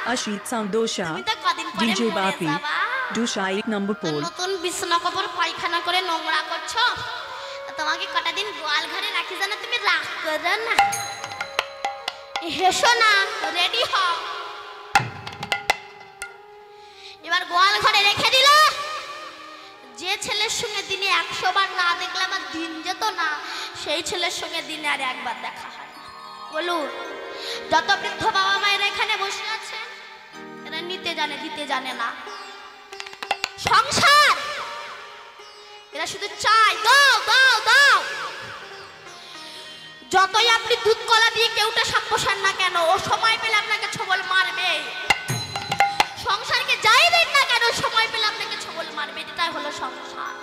Ashit Sandosha, DJ Bapi, Dusha 8 number pole. নতুন বিছনা কবর পায়খানা করে নোংরা করছো, তোমাকে কটা দিন গোয়াল ঘরে রাখি জানা, তুমি রাগ করো না। হেসো না, রেডি হও। এবার গোয়াল ঘরে রেখে দিল। যে ছেলের সঙ্গে দিনে 100 বার না দেখলে আমার দিন যেত না, সেই ছেলের সঙ্গে দিনে আর একবার দেখা হয় না। বলুন, যত বৃদ্ধ বাবা মায়ের এখানে বসে আছে, এরা নিতে জানে দিতে জানে না। সংসার এরা শুধু চাই দাও দাও দাও। যতই আপনি দুধ কলা দিয়ে কেউটা সাপ পোষান না কেন, ও সময় পেলে আপনাকে ছবল মারবে। সংসারকে যাই দেন না কেন, সময় পেলে আপনাকে ছবল মারবে। এটাই হলো সংসার।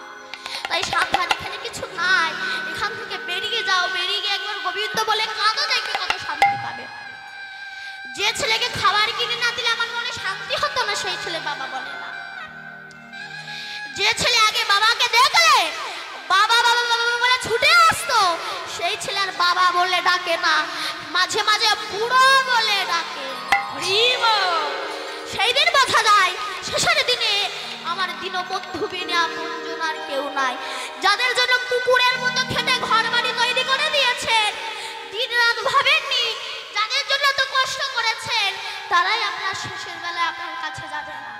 তাই সাবধান, এখানে কিছু নাই। এখান থেকে বেরিয়ে যাও, বেরিয়ে গিয়ে একবার গোবিন্দ বলে কাঁদো, দেখবে কত শান্তি পাবে। যে ছেলেকে খাবার কিনে না দিলে আমার মনে শান্তি হতো না, সেই ছেলে বাবা বলে না। যে ছেলে আগে বাবাকে দেখলে বাবা বাবা বাবা বলে ছুটে আসতো, সেই ছেলে আর বাবা বলে ডাকে না, মাঝে মাঝে বুড়ো বলে ডাকে। সেই দিন বোঝা যায় শেষের দিনে আমার দীনবন্ধু বিনে আপনজন আর কেউ নাই। যাদের জন্য কুকুরের মতো খেটে ঘর বাড়ি তৈরি করে দিয়েছেন, দিন রাত ভাবেননি, যাদের জন্য এত কষ্ট করেছেন, তারাই আপনার শেষের বেলায় আপনার কাছে যাবে না।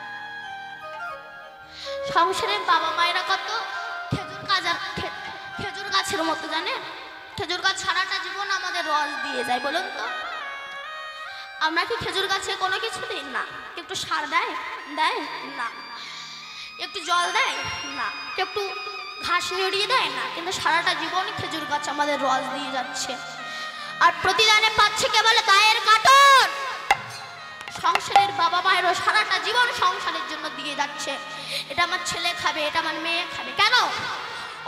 সংসারের বাবা মায়েরা কত খেজুর গাছের মতো, জানেন? খেজুর গাছ সারাটা জীবন আমাদের রস দিয়ে যায়। বলুন তো, আমরা কি খেজুর গাছে কোনো কিছু দিই না? একটু সার দেয় দেয় না, একটু জল দেয় না, একটু ঘাস নড়িয়ে দেয় না, কিন্তু সারাটা জীবন খেজুর গাছ আমাদের রস দিয়ে যাচ্ছে। আর প্রতিদানে পাচ্ছে কেবল গায়ের কাটন। সংসারের বাবা মায়েরও সারাটা জীবন সংসারের জন্য দিয়ে যাচ্ছে। এটা আমার ছেলে খাবে, এটা আমার মেয়ে খাবে। কেন?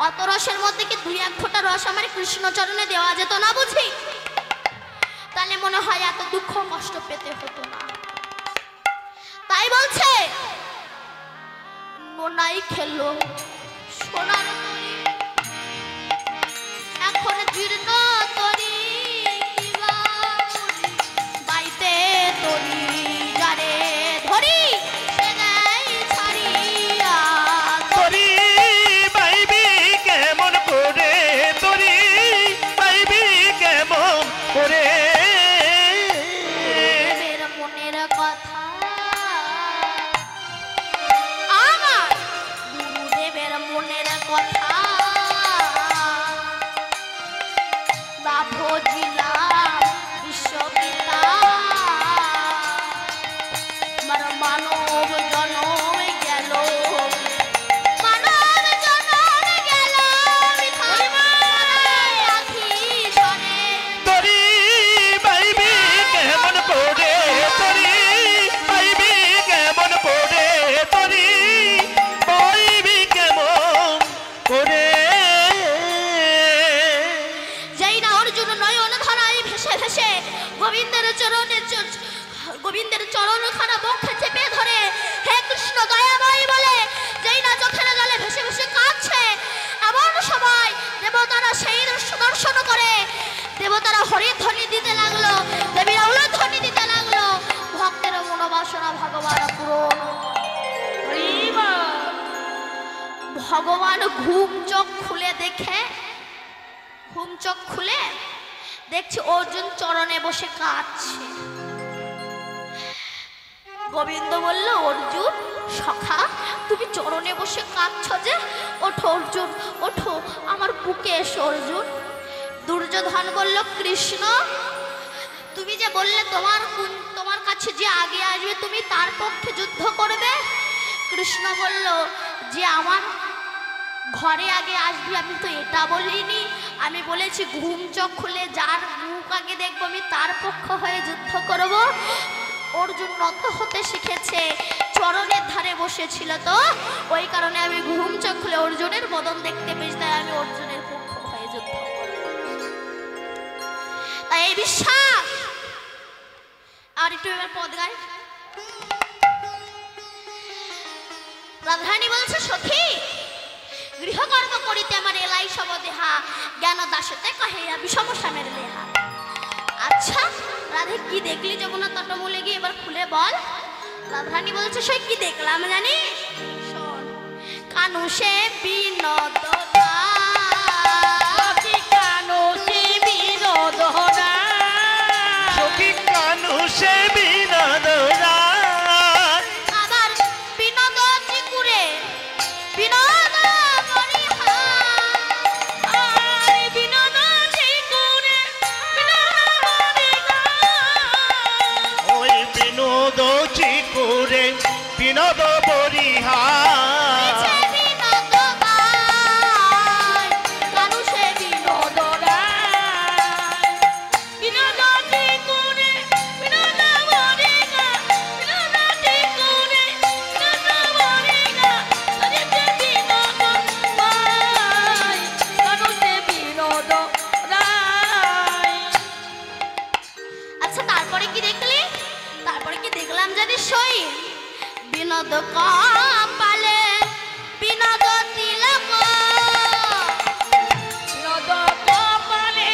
অত রসের মধ্যে কি 2-1 ফোঁটা রস আমার কৃষ্ণচরণে দেওয়া যেত না বুঝি? তাহলে মনে হয় এত দুঃখ কষ্ট পেতে হতো না। তাই বলছে, নোনাই খেলো সোনার তরি, এখন জীর্ণ তরি, বাইতে তরি যারে ধরি সে দেয় ছাড়িয়া। তরি বাইবি কেমন করে, তরি বাইবি কেমন করে। মনের কথা আমার গুরুদেবের মনের কথা না ভজিলাম বিশ্বপিতা। আমার মানব জনম গেল, মানব জনম গেল আখি সনে। তরি বাইবি কেমন করে, তরি বাইবি কেমন করে, তরি বাইবি কেমন করে। যেই না অর্জুন নয়ন ধারায় ভেসে ভেসে গোবিন্দের চরণখানা বক্ষে চেপে ধরে হে কৃষ্ণ দয়াময় বলে, যেই না চোখের জলে ভেসে ভেসে কাঁদছে, এমন সময় দেবতারা সেই দৃশ্য দর্শন করে দেবতারা হরিধ্বনি দিতে লাগলো, দেবীরা উলধ্বনি দিতে লাগলো। ভক্তের মনোবাসনা ভগবান পূরণ। ভগবান ঘুম চোখ খুলে দেখে, ঘুম চোখ খুলে দেখছি অর্জুন চরণে বসে কাঁদছে। গোবিন্দ বলল, অর্জুন সখা, তুমি চরণে বসে কাঁদছ যে? ওঠো অর্জুন, ওঠো, আমার বুকে এসো অর্জুন। দুর্যোধন বলল, কৃষ্ণ তুমি যে বললে তোমার কাছে যে আগে আসবে তুমি তার পক্ষে যুদ্ধ করবে। কৃষ্ণ বলল, যে আমার ঘরে আগে আসবি আমি তো এটা বলিনি, আমি বলেছি ঘুম চোখ খুলে যার মুখ আগে দেখবো আমি তার পক্ষ হয়ে যুদ্ধ করব। অর্জুন নত হতে শিখেছে, চরণের ধারে বসেছিল তো, ওই কারণে আমি ঘুম চোখ খুলে অর্জুনের বদন দেখতে পেয়েছি, তাই আমি অর্জুনের পক্ষ হয়ে যুদ্ধ করব। তাই এই বিশ্বাস। আর একটু এবার পদ গাই। রাধারানী বলছে, সখী গৃহকর্ম করিতে আমার এলাই সব দেহা, জ্ঞান দাসতে কহে বিষম স্বামের লেহা। আচ্ছা রাধে কি দেখলি যমুনা তটমূলে গিয়ে এবার খুলে বল। রাধারানী বলছে সে কি দেখলাম জানিস? শোন, কানু সে বিনোদ সখী কানু সে বিনোদ সখী কানু সে বিনোদ আবার বিনোদ চিকুরে বিনোদ আর বিনোদ চিকুরে ওই বিনোদ চিকুরে বিনোদ বরিহার বিনোদ গায় কানু সে বিনোদ বিনোদ চিকুরে বিনোদ বরিগা বিনোদ চিকুরে বিনোদ বরিগা তারে বিনোদ পাই কানু সে বিনোদ রায়। আচ্ছা তারপরে কি দেখলি? তারপরে কি দেখলাম জানিস? সই বিনোদ কপালে বিনোদ তিলক বিনোদ কপালে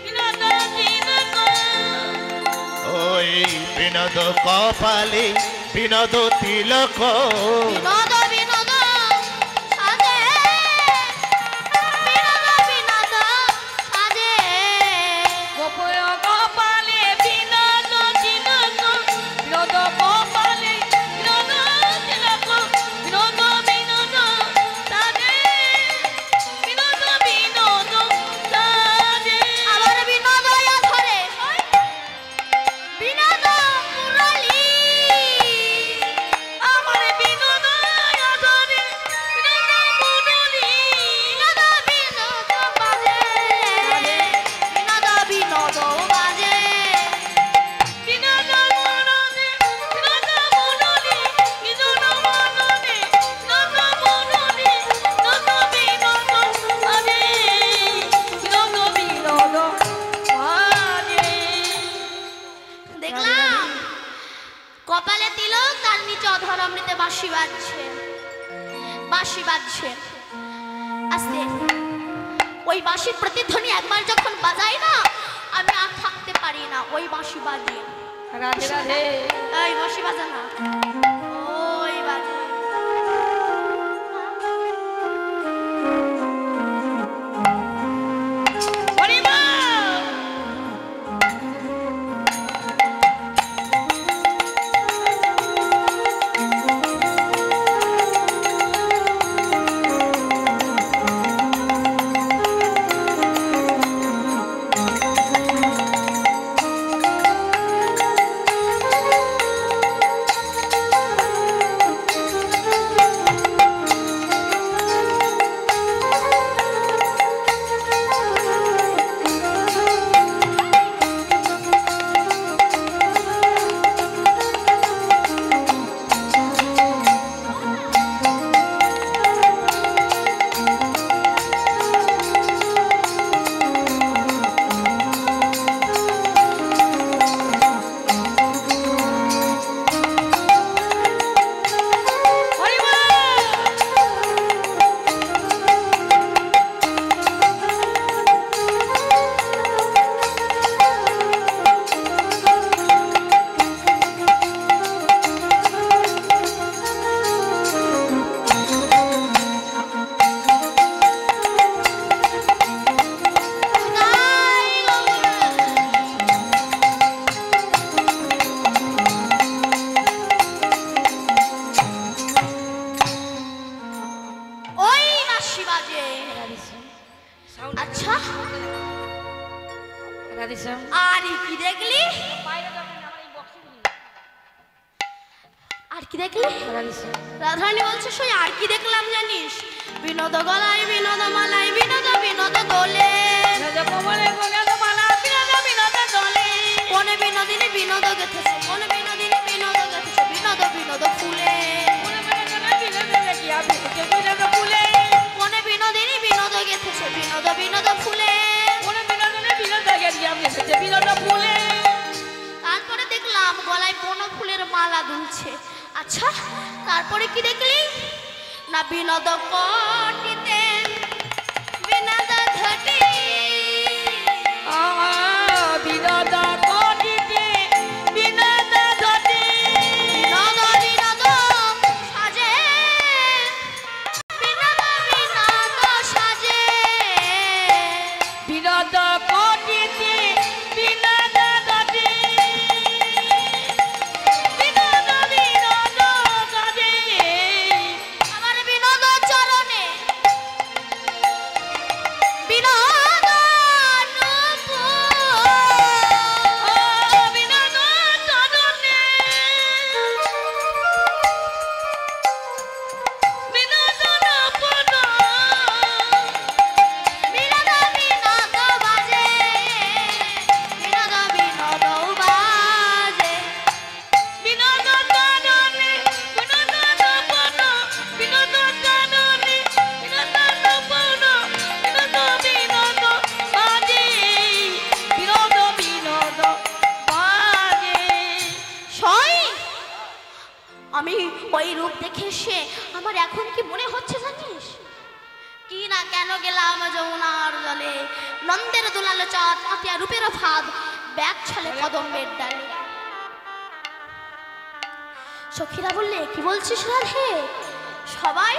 বিনোদ তিলক ওই বিনোদ কপালে বিনোদ তিলক বিনোদ বিনোদ সাজে বিনোদ বিনোদ সাজে গোপয় কপালে বিনোদ তিলক বিনোদ কপালে বিনোদ তিলক বিনোদ বিনোদ সাজে বিনোদ বিনোদ সাজে আবার বিনোদ ধরে বিনোদ মুরলী আমার বিনোদ ধরে বিনোদ মুরলী বিনোদ বিনোদ বাজে বিনোদ বিনোদ বাজে বিনোদ মুরলী বিনোদ মুরলী বিনোদ মুরলী বিনোদ মুরলী বিনোদ বিনোদ আরে বিনোদ বিনোদ আরে দেখলাম কপালে তিলক, তার নিচে অধর অমৃতে বাঁশি বাজছে, বাঁশি বাজছে। আস্তে ওই বাঁশির প্রতিধ্বনি একবার যখন বাজাই না, আমি আর থাকতে পারি না। ওই বাঁশি বাজে, রাধে রাধে এই বাঁশি বাজে না, ওই বাজে। হরি মা হরি মা গাই গৌর। ওই বাঁশি বাজে। আচ্ছা রাধে শ্যাম আর কি দেখলি? আর কি দেখলি? রাধে শ্যাম রাধারানী বলছে সই আর কি দেখলাম জানিস? বিনোদ গলায় বিনোদ মালায় বিনোদ বিনোদ দোলে রাজা কমলে গোগাল মালা বিনোদ বিনোদ দলে কোন বিনোদিনী বিনোদ গেথেছে, কোন বিনোদিনী বিনোদ গেথেছে বিনোদ বিনোদ ফুলে মনে মনে গেলে বিনোদ দেখিয়া বিনোদ বিনোদ ফুলে কোন বিনোদিনী বিনোদ গেথেছে বিনোদ বিনোদ ফুলে। মনে বিনোদনে বিনোদ দেখিয়া বিনোদ ফুলে। তারপরে দেখলাম গলায় বন ফুলের মালা দুলছে। আচ্ছা তারপরে কি দেখলি? না বিনোদ কটিতে বিনোদ ঘটি বিনোদ কটিতে আমি ওই রূপ দেখে এসে আমার এখন কি মনে হচ্ছে জানিস? কি না কেন গেলাম যমুনার জলে, নন্দের দুলালো চাঁদ, আতিয়া রূপের ফাঁদ, ব্যাগ ছলে কদম্বের ডালে। সখীরা বললে, কি বলছিস রাধে? সবাই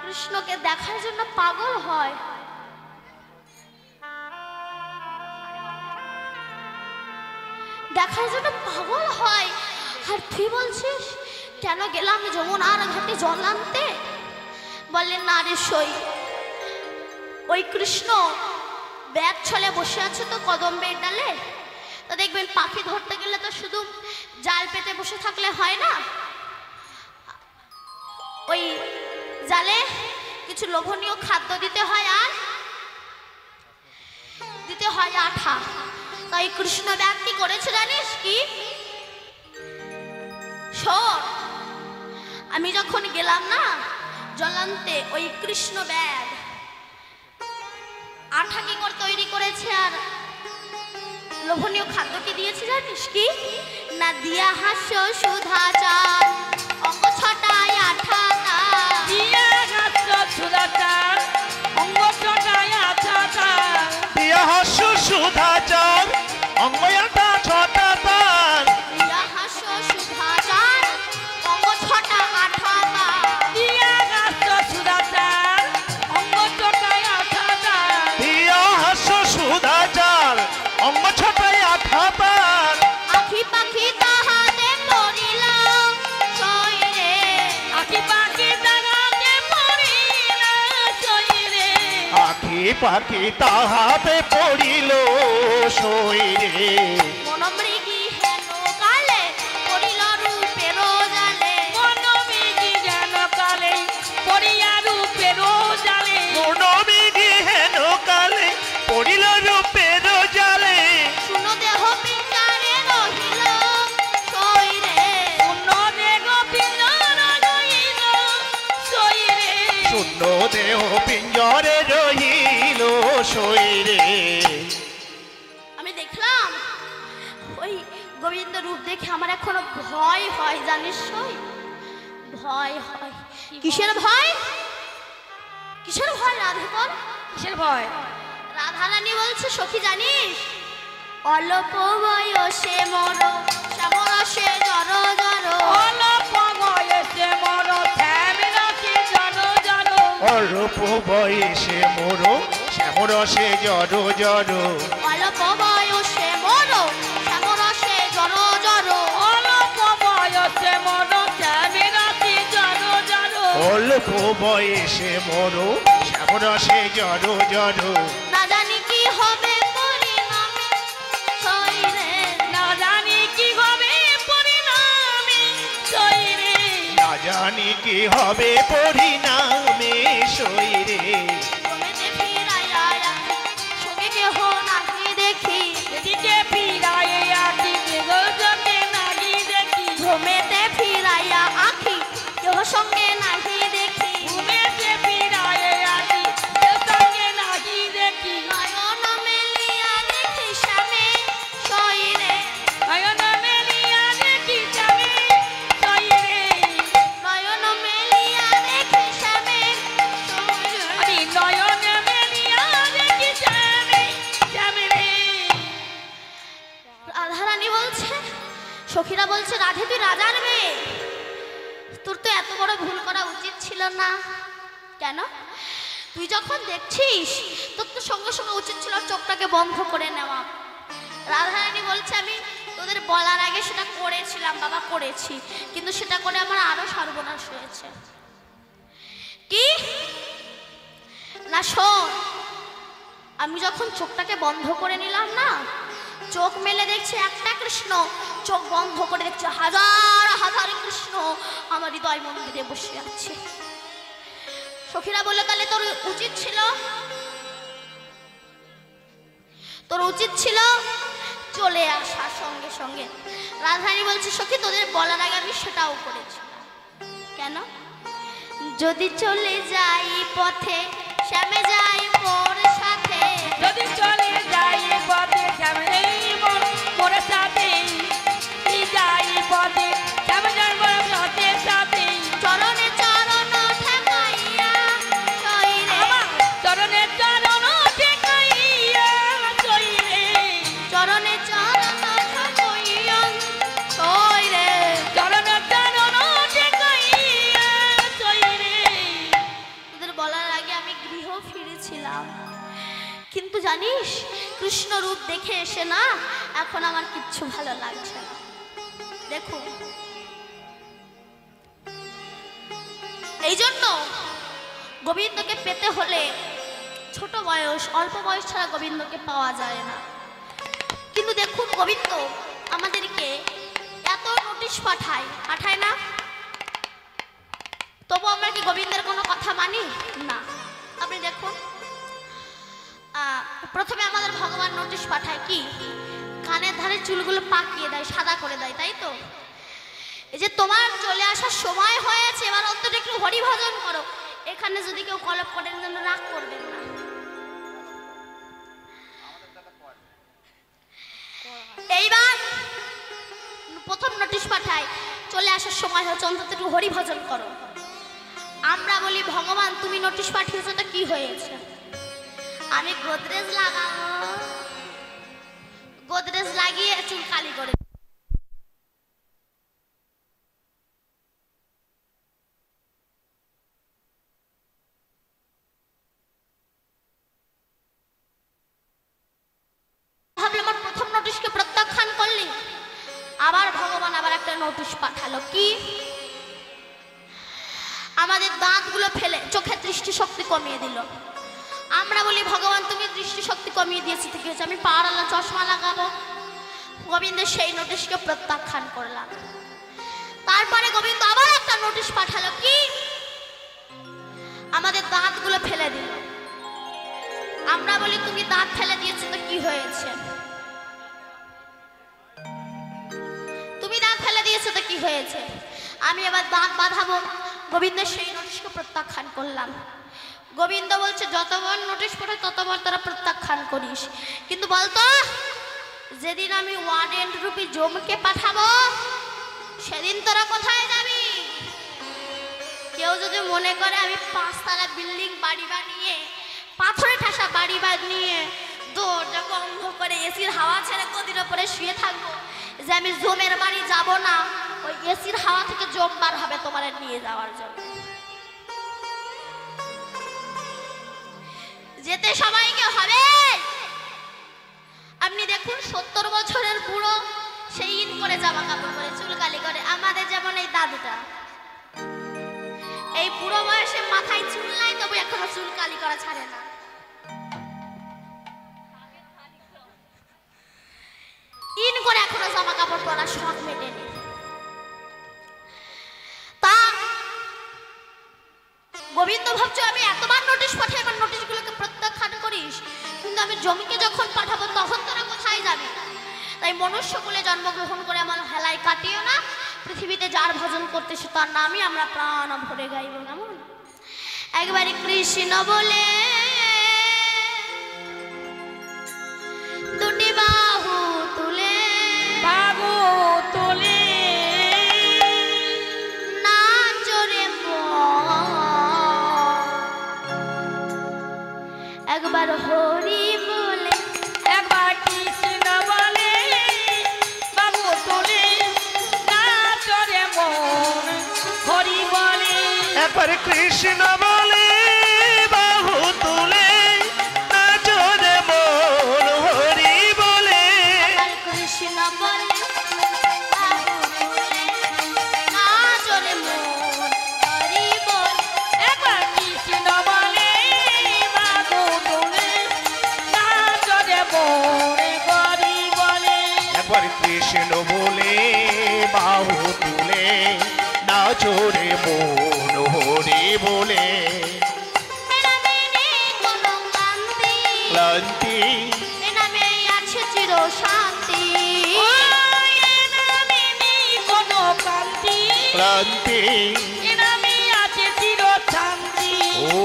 কৃষ্ণকে দেখার জন্য পাগল হয়। দেখার জন্য পাগল হয়, আর তুই বলছিস কেন গেলাম যমুনার ঘাটে জল আনতে? বললেন, না রে সই, ওই কৃষ্ণ ব্যাগ ছলে বসে আছে তো কদম্বের ডালে। তো দেখবেন পাখি ধরতে গেলে তো শুধু জাল পেতে বসে থাকলে হয় না, ওই জালে কিছু লোভনীয় খাদ্য দিতে হয়, আর দিতে হয় আঠা। তাই কৃষ্ণ ব্যাগ কি করেছে জানিস কি? শোন, আমি যখন গেলাম না জলান্তে, ওই কৃষ্ণ ব্যাগ আঠা কি করে তৈরি করেছে আর লোভনীয় খাদ্য কি দিয়েছে জানিস কি? না দিয়া হাস্য সুধা চাল, অঙ্গ ছটায় আঠা দিয়া হাস্য সুধা চাল, অঙ্গ ছটায় আঠা তাল। দিয়া হাস্য সুধা চাল, অঙ্গ আঠা ছটা তাল। দিয়া হাস্য সুধা চাল, অঙ্গ ছটা আঠা তাল। দিয়া হাস্য সুধা চাল, অঙ্গ ছটায় আঠা তাল। দিয়া হাস্য সুধা চাল, অঙ্গ ছটায় আঠা তাল। আখি পাখি তাহাতে পড়িল সইরে, আখি পাখি তাহাতে পড়িল সইরে। আখি পাখি তাহাতে পড়িল সইরে। মনমৃগী হেন কালে পড়িল রূপের জালে। মনোমৃগী যেন কালে পড়িয়া রূপের জালে। মনোমৃগী হেন কালে পড়িল রূপের জালে। শুনো দেহ পিঞ্জারে রহিল সইরে। শূন্য দেহ পিঞ্জর রহিল সইরে। শূন্য দেহ পিঞ্জরে রহিল সইরে। আমি দেখলাম ওই গোবিন্দ রূপ দেখে আমার এখনো ভয় হয় জানিস সই, ভয় হয়। কিসের ভয়? কিসের ভয় রাধে বল? কিসের ভয়? রাধারানী বলছে, সখী জানিস, অল্প বয়সে মর শ্যামরসে জর জর। অল্প বয়সে মর শ্যামরসে জর জর। অল্প বয়সে মোর শ্যামরসে জর জর। অল্প বয়সে মর শ্যামরসে জর জর। অল্প বয়সে মর শ্যামরসে জর জর। অল্প বয়সে মোর শ্যামরসে জর জর। না জানি কি হবে পরিণামে সইরে। না জানি কি হবে পরিণামে সইরে। না জানি কি হবে পরিণামে সইরে। জমেতে ফিরাইয়া সঙ্গে কেহ নাহি দেখি। এদিকে ফিরাইয়া আখি কেহ সঙ্গে নাহি দেখি। জমেতে ফিরাইয়া আখি কেহ সঙ্গে নাহি দেখি। ঘুমেতে ফিরাইয়া আখি কেহ সঙ্গে নাহি দেখি। নয়ন মেলিয়া দেখি শ্যামে সইরে। নয়ন মেলিয়া দেখি শ্যামে সইরে। নয়ন মেলিয়া দেখি শ্যামে সইরে। আরে নয়ন মেলিয়া দেখি শ্যামে শ্যামে রে। রাধারানী বলছে, সখীরা বলছে, রাধে তুই রাজার মেয়ে, তোর তো এত বড় ভুল করা উচিত ছিল না। কেন? তুই যখন দেখছিস তোর তো সঙ্গে সঙ্গে উচিত ছিল চোখটাকে বন্ধ করে নেওয়া। রাধারানী বলছে, আমি তোদের বলার আগে সেটা করেছিলাম বাবা, করেছি, কিন্তু সেটা করে আমার আরো সর্বনাশ হয়েছে। কি না শোন, আমি যখন চোখটাকে বন্ধ করে নিলাম না, চোখ মেলে দেখছি একটা কৃষ্ণ, চোখ বন্ধ করে দেখছি হাজার হাজার কৃষ্ণ আমার হৃদয় মন্দিরে বসে আছে। সখীরা বললো, তাহলে তোর উচিত ছিল, তোর উচিত ছিল চলে আসা সঙ্গে সঙ্গে। রাধারানী বলছে, সখী তোদের বলার আগে আমি সেটাও করেছিলাম। কেন? যদি চলে যাই পথে শ্যামে যাই মোর সাথে। যদি চলে যাই পথে শ্যামে মোর সাথে। যাই পথে শ্যামে যাই মোর সাথে। জানিস কৃষ্ণ রূপ দেখে এসে না এখন আমার কিচ্ছু ভালো লাগছে না। দেখো এই জন্য গোবিন্দকে পেতে হলে ছোট বয়স অল্প বয়স ছাড়া গোবিন্দকে পাওয়া যায় না। কিন্তু দেখুন গোবিন্দ আমাদেরকে এত নোটিশ পাঠায় না, তবু আমরা কি গোবিন্দের কোনো কথা মানি না। আপনি দেখুন প্রথমে আমাদের ভগবান নোটিশ পাঠায় কি, কানের ধারে চুলগুলো পাকিয়ে দেয়, সাদা করে দেয়, তাই তো? এই যে তোমার চলে আসার সময় হয়েছে, এবার অন্তত একটু হরি ভজন করো। এখানে যদি কেউ কলপ করেন যেন রাগ করবেন না। এইবার প্রথম নোটিশ পাঠায় চলে আসার সময় হচ্ছে, অন্তত একটু হরি ভজন করো। আমরা বলি ভগবান তুমি নোটিশ পাঠিয়েছো তো কি হয়েছে? আমি গোদরেজ লাগাবো, গোদরেজ লাগিয়ে চুল কালি করে ভাবলাম আমার প্রথম নোটিশকে প্রত্যাখ্যান করলি। আবার ভগবান আবার একটা নোটিশ পাঠালো কি, আমাদের দাঁতগুলো ফেলে চোখের দৃষ্টিশক্তি কমিয়ে দিল। আমরা বলি ভগবান তুমি দৃষ্টিশক্তি কমিয়ে দিয়েছি ঠিক আছে, আমি পাওয়ারওয়ালা চশমা লাগাবো। গোবিন্দের সেই নোটিশকে প্রত্যাখ্যান করলাম। তারপরে গোবিন্দ আবার একটা নোটিশ পাঠালো কি, আমাদের দাঁতগুলো ফেলে দিল। আমরা বলি তুমি দাঁত ফেলে দিয়েছো তো কি হয়েছে? তুমি দাঁত ফেলে দিয়েছো তো কি হয়েছে? আমি এবার দাঁত বাঁধাবো। গোবিন্দের সেই নোটিশকে প্রত্যাখ্যান করলাম। গোবিন্দ বলছে যতবার নোটিশ পড়ে ততবার তোরা প্রত্যাখ্যান করিস, কিন্তু বলতো যেদিন আমি ওয়ার্ডেন রূপী জমকে পাঠাবো সেদিন তোরা কোথায় যাবি? কেউ যদি মনে করে আমি 5 তলা বিল্ডিং বাড়ি বানিয়ে পাথরে ঠাসা বাড়ি বানিয়ে দরজা বন্ধ করে এসির হাওয়া ছেড়ে গদির ওপরে শুয়ে থাকবো, যে আমি জমের বাড়ি যাব না, ওই এসির হাওয়া থেকে জম বার হবে তোমার নিয়ে যাওয়ার জন্য। যেতে সবাইকে হবে। আপনি দেখুন 70 বছরের বুড়ো সেই ইন করে জামা কাপড় করে চুল কালি করে, আমাদের যেমন এই দাদুটা এই বুড়ো বয়সে মাথায় চুল নাই তবু এখনো চুল কালি করা ছাড়ে না। ইন করে এখনো জামা কাপড় পরা শখ মেটেনি। তা গোবিন্দ ভাবছো আমি এতবার নোটিশ পাঠাই, এবার নোটিশগুলোকে প্রত্যাখ্যান করিস, কিন্তু আমি জমিকে যখন পাঠাবো তখন তোরা কোথায় যাবি? তাই মনুষ্যকুলে জন্মগ্রহণ করে আমার হেলায় কাটিও না। পৃথিবীতে যার ভজন করতেছে তার নামই আমরা প্রাণ ভরে গাইব। কেমন একবারে কৃষ্ণ বলে দুটি বাহু তুলে বাবু তোলে নাচরে একবার হরি বলে একবার কৃষ্ণ বলে বাবু তোলে নাচরে মন হরি বলে। একবার কৃষ্ণ বলে বাহু তুলে নাচো রে মন হরি বলে। একবার কৃষ্ণ বলে বাহু তুলে নাচরে মন হরি বলে। একবার কৃষ্ণ বলে বাবু তোলে নাচরে মন হরি বলে। একবার কৃষ্ণ বলে বাহু তুলে নাচো রে মন হরি বলে। ক্লান্তি এ নামে আছে চির শান্তি। কোনো ক্রান্তি ক্লান্তি এ নামে আছে চির শান্তি। ও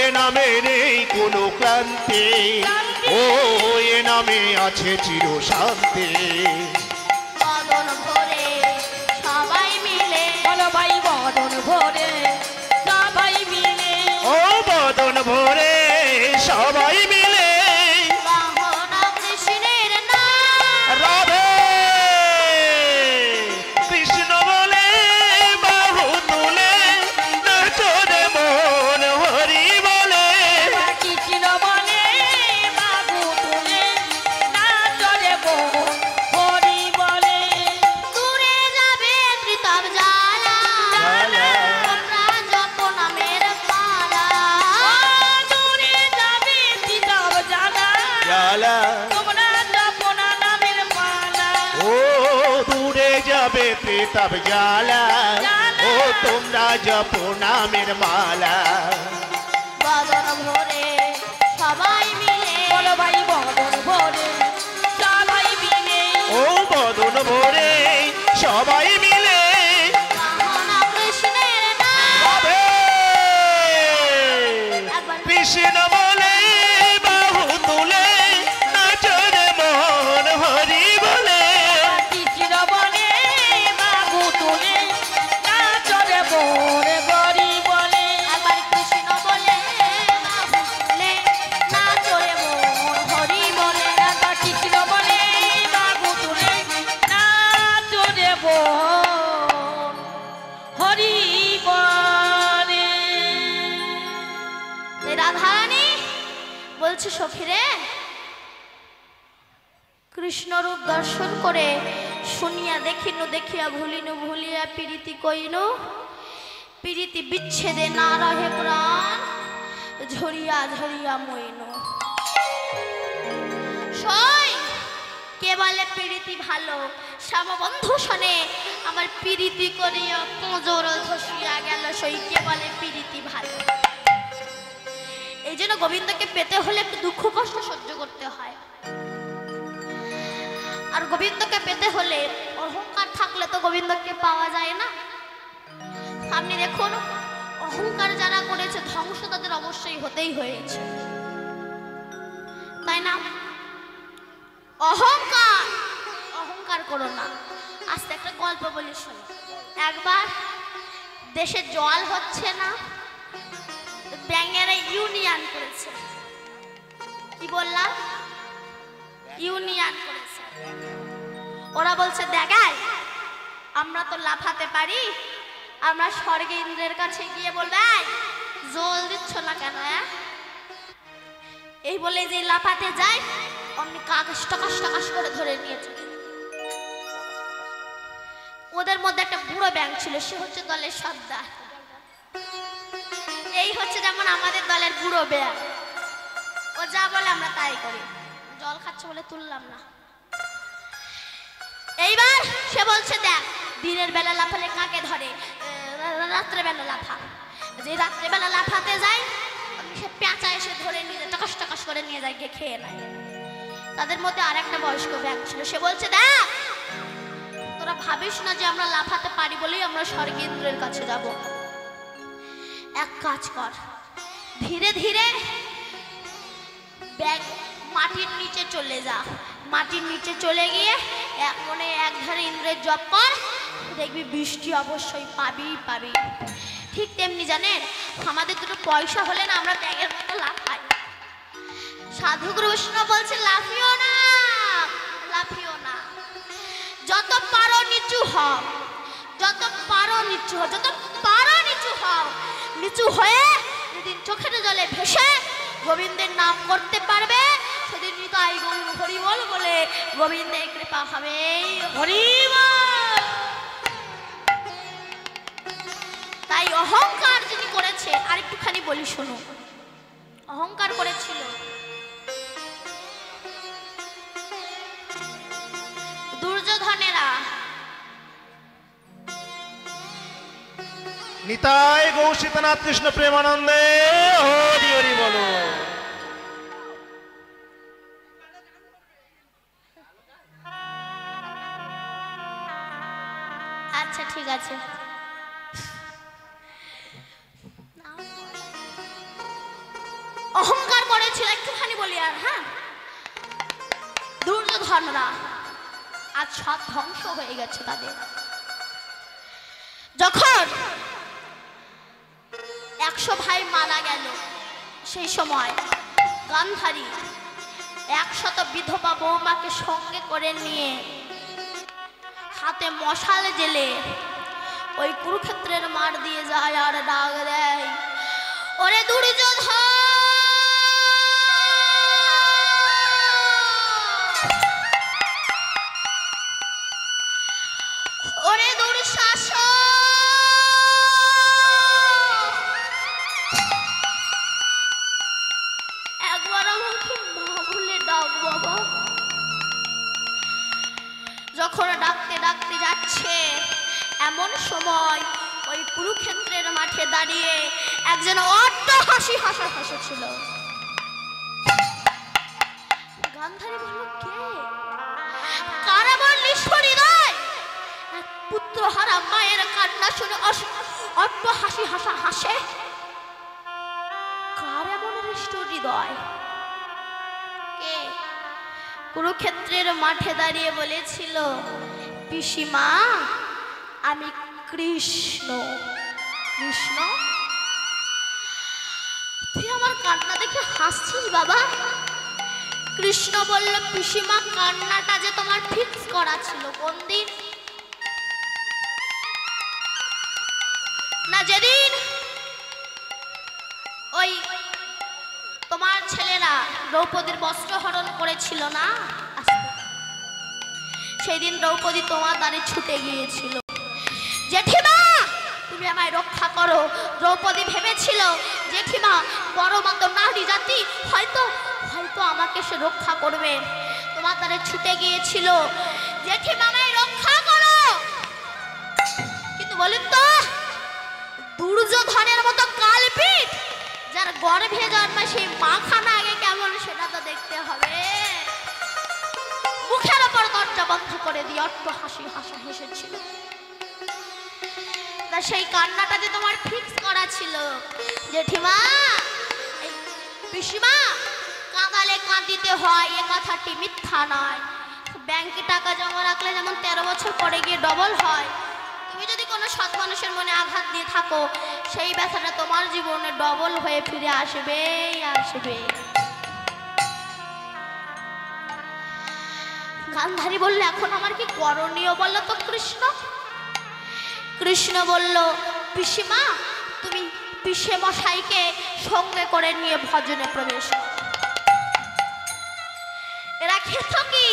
এ নামে নেই কোনো ক্লান্তি, ও এ নামে আছে চির শান্তি। বদন ভরে সবাই মিলে বলো ভাই বদন ভরে সবাই মিলে ও বদন ভরে সবাই মিলে বাহন কৃষ্ণের নাম। রাধে কৃষ্ণ বলে বাহু তুলে নাচো রে মন হরি বলে। কৃষ্ণ বলে তাপ জ্বালা ও তোমরা জপ নামের মালা বদন ভরে সবাই মিলে বলো ভাই বদন ভরে সবাই মিলে ও বদন ভরে সবাই মিলে গাহনা কৃষ্ণের নাম গাবে। একবার কৃষ্ণ বলে বাহু তুলে নাচরে মোহন হরি বলে কৃষ্ণ বলে বাবু তুলে নাচরে বনে গরি বলে একবার কৃষ্ণ বলে বাহু তুলে নাচরে মোর হরি বলে একবার কৃষ্ণ বলে বাবু তুলে নাচরে বন হরি বলে। এই রাধারানী বলছে সখীরে কৃষ্ণ রূপ দর্শন করে শুনিয়া দেখিনু দেখিয়া ভুলিনু ভুলিয়া প্রীতি কইনু প্রীতি বিচ্ছেদে না রহে প্রাণ ঝরিয়া ঝরিয়া মইনু। সই কে বলে প্রীতি ভালো শ্যামবন্ধু শোনে আমার প্রীতি করিয়া কোজর ধসিয়া গেল সই কে বলে প্রীতি ভালো। এই জন্য গোবিন্দকে পেতে হলে একটু দুঃখ কষ্ট সহ্য করতে হয় আর গোবিন্দকে পেতে হলে অহংকার থাকলে তো গোবিন্দকে পাওয়া যায় না। আপনি দেখুন অহংকার যারা করেছে ধ্বংস তাদের অবশ্যই হতেই হয়েছে তাই না। অহংকার অহংকার করো না। আজকে একটা গল্প বলি শোনো। একবার দেশে জল হচ্ছে না ব্যাঙেরা ইউনিয়ন করেছে। কি বললাম? ইউনিয়ন করেছে। ওরা বলছে দেখাই আমরা তো লাফাতে পারি আমরা স্বর্গে ইন্দ্রের কাছে গিয়ে বলবে জল দিচ্ছ না কেন এই বলে যে লাফাতে যায় অমনি কাকাশ টাকাশ টাকাশ করে ধরে নিয়েছে। ওদের মধ্যে একটা বুড়ো ব্যাঙ ছিল সে হচ্ছে দলের সর্দার। এই হচ্ছে যেমন আমাদের দলের বুড়ো ব্যাঙ ও যা বলে আমরা তাই করি। জল খাচ্ছে বলে তুললাম না। এইবার সে বলছে দেখ দিনের বেলা লাফালে কাকে ধরে রাত্রে বেলা লাফা। যে রাত্রে বেলা লাফাতে যায় সে পেঁচা এসে ধরে নিয়ে যায় টাকাশ টাকাশ করে নিয়ে যায় গিয়ে খেয়ে নেয়। তাদের মধ্যে আর একটা বয়স্ক ব্যাঙ ছিল সে বলছে দেখ তোরা ভাবিস না যে আমরা লাফাতে পারি বলেই আমরা স্বর্গে ইন্দ্রের কাছে যাব। এক কাজ কর ধীরে ধীরে ব্যাগ মাটির নিচে চলে যা। মাটির নিচে চলে গিয়ে মনে এক ধারে ইন্দ্রের জপ কর দেখবি বৃষ্টি অবশ্যই পাবি পাবি। ঠিক তেমনি জানেন আমাদের দুটো পয়সা হলে না আমরা ব্যাগের মতো লাফাই। সাধুগুরু বৈষ্ণব বলছে লাফিও না লাফিও না যত পারো নিচু হও যত পারো নিচু হও যত পারো নিচু হও। নিচু হয়ে যেদিন চোখের জলে ভেসে গোবিন্দের নাম করতে পারবে সেদিন নিতাই গৌর হরি বল বলে গোবিন্দের কৃপা হবে হরি বল। তাই অহংকার যিনি করেছে আরেকটুখানি বলি শোনো। অহংকার করেছিল দুর্যোধনেরা। নিতাই গৌসীতনাথ কৃষ্ণ প্রেমানন্দে হরি হরি বলো। আচ্ছা ঠিক আছে। অহংকার করেছিল একটুখানি বলি আর হ্যাঁ। দুর্যোধনরা আজ সব ধ্বংস হয়ে গেছে তাদের। যখন 100 ভাই মারা গেল সেই সময় গান্ধারী 100 বিধবা বৌমাকে সঙ্গে করে নিয়ে হাতে মশাল জেলে ওই কুরুক্ষেত্রের মার দিয়ে যায় আর ডাক দেয় ওরে দুর্যোধন ওরে দুঃশাসন একবার আমাকে মা বলে ডাক বাবা। যখন ডাকতে ডাকতে যাচ্ছে এমন সময় ওই কুরুক্ষেত্রের মাঠে দাঁড়িয়ে একজন অট্ট হাসি হাসছিল। গান্ধারী বলল, কে? কার এমন নিষ্ঠুর হৃদয়? এক পুত্রহারা মায়ের কান্না শুনে অট্ট হাসি হাসে। কার এমন নিষ্ঠুর হৃদয়? কে? কুরুক্ষেত্রের মাঠে দাঁড়িয়ে বলেছিল, পিসিমা আমি কৃষ্ণ। কৃষ্ণ? তুই আমার কান্না দেখে হাসছিস বাবা? কৃষ্ণ বলল, পিসিমা কান্নাটা যে তোমার ফিক্স করা ছিল। কোন দিন? না যেদিন ওই তোমার ছেলেরা দ্রৌপদীর বস্ত্র হরণ করেছিল না, সেই দিন দ্রৌপদী তোমার দ্বারে ছুটে গিয়েছিল, জেঠিমা তুমি আমায় রক্ষা করো। দ্রৌপদী ভেবেছিল জেঠিমা বড় মত নারী জাতি, হয়তো হয়তো আমাকে সে রক্ষা করবে। তোমার দ্বারে ছুটে গিয়েছিল, জেঠিমা আমায় রক্ষা করো। কিন্তু বলুন তো, দুর্যোধনের মতো কালপিট যার গর্ভে জন্মায় সেই মাখানা আগে কেমন সেটা তো দেখতে হবে। মুখের ওপর দরজা বন্ধ করে দিয়ে অট্ট হাসি হেসেছিল। সেই কান্নাটা যে তোমার ফিক্স করা ছিল জেঠিমা। পিসিমা কাঁদালে কাঁদিতে হয়, এ কথাটি মিথ্যা নয়। ব্যাংকে টাকা জমা রাখলে যেমন 13 বছর পরে গিয়ে ডবল হয়, তুমি যদি কোনো সৎ মানুষের মনে আঘাত দিয়ে থাকো, সেই ব্যথাটা তোমার জীবনে ডবল হয়ে ফিরে আসবে। গান্ধারী বললে, এখন আমার কি করণীয় বলো তো কৃষ্ণ? কৃষ্ণ বলল, পিসিমা তুমি পিসে মশাইকে সঙ্গে করে নিয়ে ভজনে প্রবেশ করো। এরা খেত কি?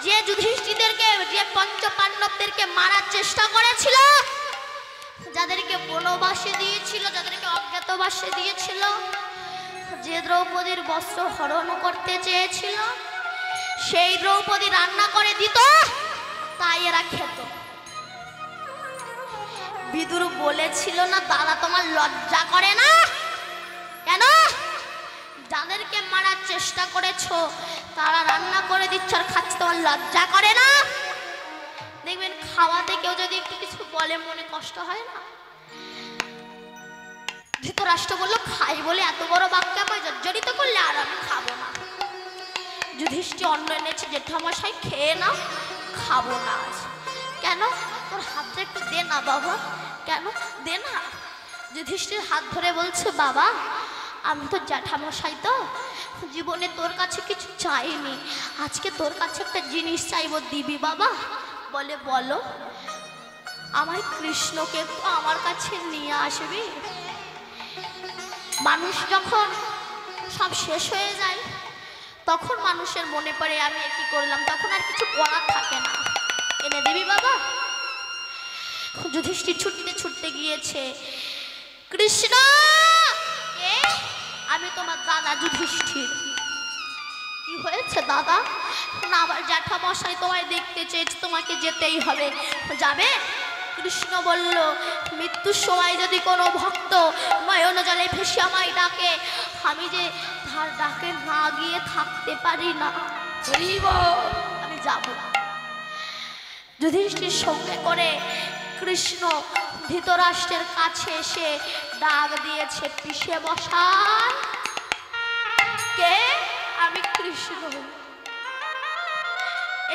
যে যুধিষ্ঠিরদেরকে, যে পঞ্চ পাণ্ডবদেরকে মারার চেষ্টা করেছিল, যাদেরকে বনবাসে দিয়েছিল, যাদেরকে অজ্ঞাতবাসে দিয়েছিল, যে দ্রৌপদীর বস্ত্র হরণ করতে চেয়েছিল, সেই দ্রৌপদী রান্না করে দিত, তাই এরা খেত। বিদুর বলেছিল না, দাদা তোমার লজ্জা করে না? কেন? যাদেরকে মারার চেষ্টা করেছো তারা রান্না করে দিচ্ছ আর খাচ্ছে, তোমার লজ্জা করে না? দেখবেন খাওয়াতে কেউ যদি একটু কিছু বলে মনে কষ্ট হয় না? ধৃতরাষ্ট্র বললো, খাই বলে এত বড় বাক্য আমায় জর্জরিত করলে, আর আমি খাবো না। যুধিষ্ঠির অন্ন এনেছে, জেঠামশাই খেয়ে না, খাবো না আজ। কেন? তোর হাতটা একটু দে না বাবা। কেন? দে না। যুধিষ্ঠির হাত ধরে বলছে, বাবা আমি তো জ্যাঠামশাই, তো জীবনে তোর কাছে কিছু চাইনি, আজকে তোর কাছে একটা জিনিস চাইবো, দিবি বাবা? বলে, বলো। আমার কৃষ্ণকে তো আমার কাছে নিয়ে আসবি। মানুষ যখন সব শেষ হয়ে যায় তখন মানুষের মনে পড়ে আমি কি করলাম, তখন আর কিছু করার থাকে না। এনে দিবি বাবা? যুধিষ্ঠির ছুটতে গিয়েছে, কৃষ্ণ আমি তোমার দাদা যুধিষ্ঠির। কি হয়েছে দাদা? না, আমার জ্যাঠামশাই তোমায় দেখতে চেয়েছে, তোমাকে যেতেই হবে। যাবে? কৃষ্ণ বলল, মৃত্যুর সময় যদি কোনো ভক্ত নয়ন জলে ভেসে আমায় ডাকে, আমি যে তার ডাকে না গিয়ে থাকতে পারি না, আমি যাব। যুধিষ্ঠির সঙ্গে করে কৃষ্ণ ধৃতরাষ্ট্রের কাছে এসে ডাক দিয়েছে, পিসে মশাই। কে? আমি কৃষ্ণ।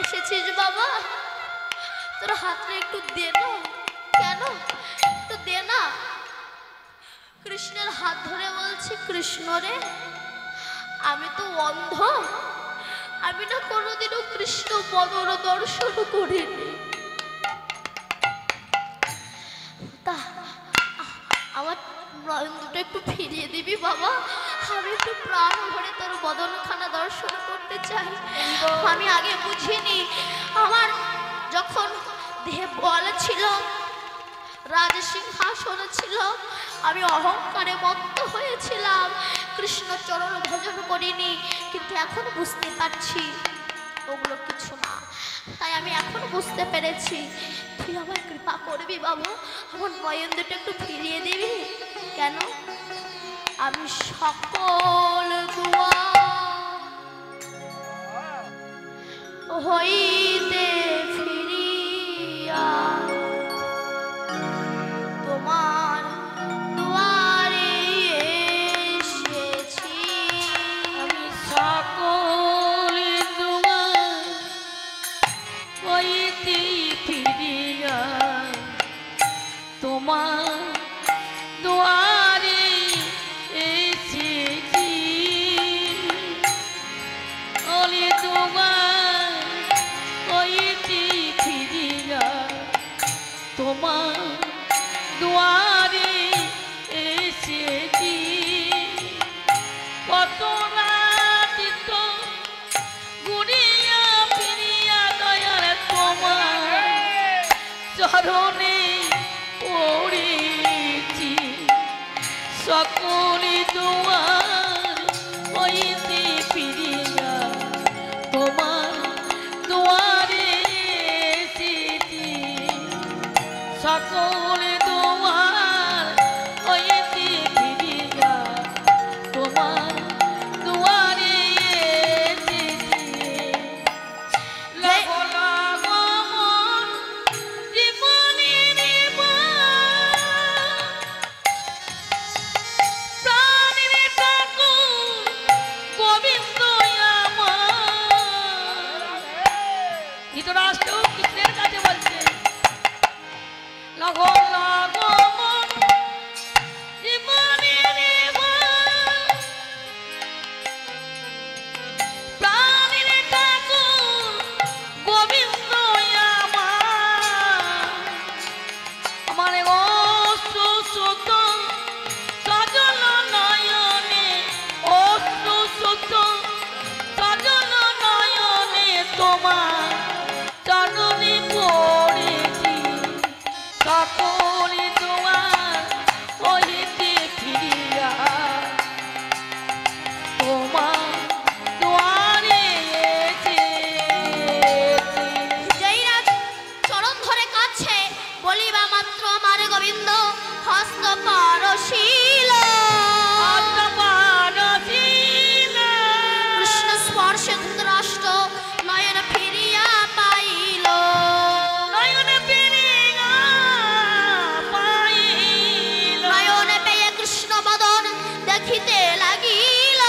এসেছিস বাবা? তোর হাতটা একটু দে না। কেন? একটু দে না। কৃষ্ণের হাত ধরে বলছি, কৃষ্ণ রে, আমি তো অন্ধ, আমি না কোনোদিনও কৃষ্ণ বদন দর্শন করিনি। তা আমার নয়ন দুটো একটু ফিরিয়ে দিবি বাবা? আমি একটু প্রাণ ভরে তোর বদনখানা দর্শন করতে চাই। আমি আগে বুঝিনি, আমার যখন দেহে বল ছিল, রাজসিংহাসন ছিল, আমি অহংকারে মত্ত হয়েছিলাম, কৃষ্ণ চরণ ভজন করিনি, কিন্তু এখন বুঝতে পারছি ওগুলো কিছু না। তাই আমি এখন বুঝতে পেরেছি, তুই আমার কৃপা করবি বাবু, আমার নয়নদুটো একটু ফিরিয়ে দিবি। কেন? আমি সকল দুয়ার হইতে ফিরিয়া তোমার দুয়ারে এসেছি। আমি সকল দুয়ার হইতে ফিরিয়া তোমার দুয়ারে এসেছি। ওরে দুয়ার হইতে ফিরিয়া তোমার দুয়ারে এসেছি। কত রাত তো ঘুরিয়া ফিরিয়া দয়ার তোমার চরণে পড়েছি। সকল দুয়ার হইতে ফিরিয়া তোমার দুয়ারে এসেছি। সকল দুয়ার হইতে ফিরিয়া তোমার দুয়ারে এসেছি। লাগো লাগো মন জীবনের প্রাণের ঠাকুর গোবিন্দ আমার। ধৃতরাষ্ট্র কৃষ্ণের কাছে বলছে, লাগো লাগো মন জীবনের প্রাণের ঠাকুর গোবিন্দ আমার। অশ্রু সুত সজল নয়নে, অশ্রু সুত সজল নয়নে তোমার চরণে পড়েছি। সকল দুয়ার হইতে ফিরিয়া তোমার দুয়ারে এসেছি। যেই রাজ চরণ ধরে কাছে বলিবা মাত্র আমার গোবিন্দ হস্ত পরশিল। কৃষ্ণ স্পর্শে ধৃতরাষ্ট্র নয়ন ফিরিয়া পাইল। নয়নে পেয়ে কৃষ্ণ বদন দেখিতে লাগিল।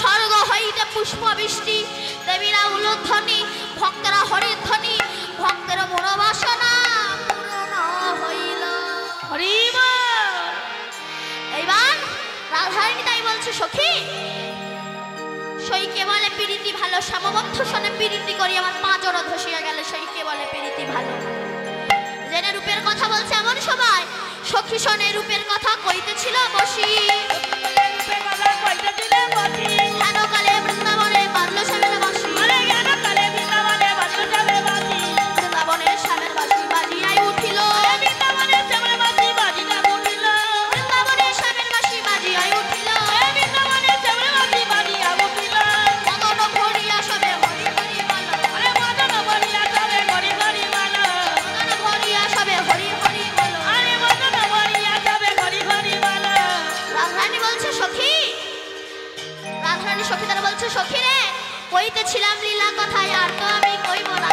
স্বর্গ হইতে পুষ্প বৃষ্টি, দেবীরা উলুধ্বনি, ভক্তেরা হরিধ্বনি, ভক্তের মনোবাসনা পূরণ হইল। এইবার রাধারানী তাই বলছে, সখী সইকে বলে প্রীতি ভালো, শ্যামবন্ধ সনে প্রীতি করি আমার পাঁচর ধসিয়া গেলে সইকে বলে প্রীতি ভালো। জেনে রূপের কথা বলছে এমন সময় সখী সনে রূপের কথা কইতেছিল বসি। হেনকালে বৃন্দাবনে বাজলো শ্যামের বাঁশি, বৃন্দাবনের শ্যামের বাঁশি বাজিয়াই উঠিল। বৃন্দাবনের শ্যামের বাঁশি বাজিয়াই উঠিল। মদন ভরিয়া সবে হরি হরি বলো, মদন ভরিয়া সবে হরি হরি বলো। রাধারানী বলছে সখী, রাধারানী সখী তারা বলছে, সখী রে কইতেছিলাম লীলা কথায় আর তো আমি কইব না।